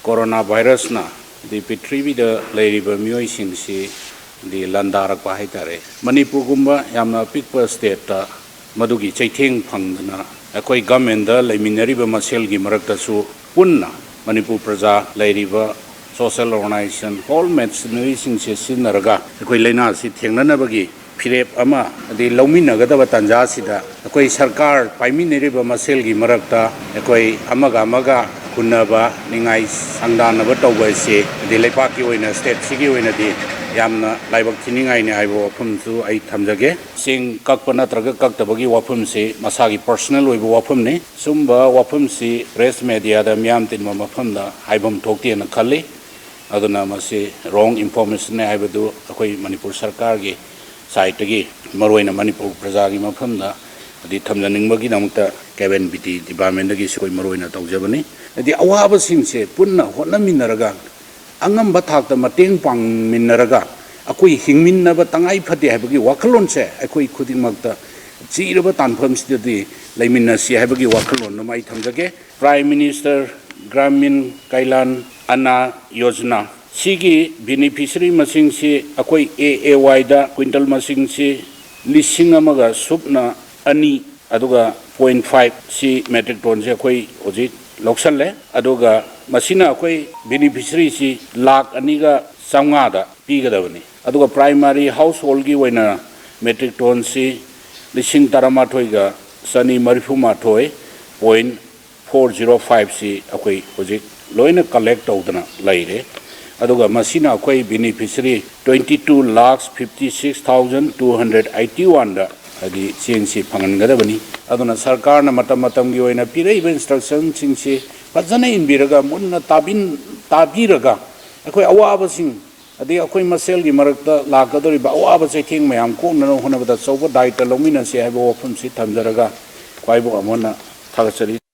Corona virus ना दी पृथ्वी the लेरिबा मियोय सिंगसी दी लंदारक पाहाय तारे मणिपुर गुम्बा यामना पिकपा स्टेट ता मदुगी चैथेंग फंगदना अकोई गवर्नमेंट दा लेमिनरिबा मसेल गी मरक्तसु पुन्ना मणिपुर प्रजा लेरिबा सोशल ऑर्गेनाइजेशन होल मेडसिनरी सिंगसे सिनरगा अकोई लेना सि थेंगननबगी फिरेप अमा अदि लौमिनगदबा तंजा सिदा अकोई सरकार पाइमिनरिबा मसेल गी मरक्ता अकोई अमगा अमगा कुन्नबा निंगाई संगदानबा तौबसे दि लेपाकी ओइना स्टेट सिगी ओइना दि यामना लाइबक थिनिंगाई ने आइबो वफमसु आई थमजगे सिंग ककपा नत्रगा कक्तबगी वफमसे मसागी पर्सनल ओइबो वफमने सुंबा वफमसि प्रेस मीडिया दा म्याम तिनबा मफमदा हाइबम थोक्तिना खल्ली अदुना मसे रॉन्ग इंफॉर्मेशन ने आइबदु अखोई मणिपुर सरकार गी साइट गी मरोइना मणिपुर प्रजा गी मफमदा अदि थमजनिंगबगी नमता कैबिनेट डिपार्टमेंट गी सोई मरोइना तौजबनी अदि अवाब सिंगसे पुन्ना होनमिनरगा अंगम बथाक मतेंग पांगमिनरगा अकोई हिंगमिनब तंगाई फते हैबगी वखलोन से अकोई खुदिमकता चीरब तानफमसिदि लेमिनसी हैबगी वखलोन नमाई थमजगे प्राइम मिनिस्टर ग्रामीण कैलान अना योजना सिगी बेनिफिशियरी मसिंग से अकोई AAY दा क्विंटल मसिंग से लिसिंग अमगा सुपना अनि अदुगा 0.5 सी मेट्रिक टन से अकोई ओजिक लौसले अदुगा मसिना अकोई बेनिफिशियरी सी लाख अनिगा संगादा पीगदबनी अदुगा प्राइमरी हाउस होल्ड की वैना मेट्रिक टन सी लिसिंग तरमाथोइगा सनी मरिफुमाथोय 0.405 सी अकोई ओजिक लोइना कलेक्ट तौदना लाइरे अदुगा मसिना अकोई बेनिफिशियरी 22,56,281 दा अदि चेंगसी फंगनगदबनी अदुना सरकार ना मतम गी ओइना पिरेइब इंस्ट्रक्शन सिंगसी फजने इनबिरगा मुन्ना ताबिरगा अकोई अवाब सिंग अदि अकोई मसेल गी मरक्ता लाकदोरिबा अवाब चैथेंग मयाम कोननो होनबदा चौबा दायित्व लौमिनसे हाइबो वफमसि थमजरगा ख्वाइबो अमोना थागचरी।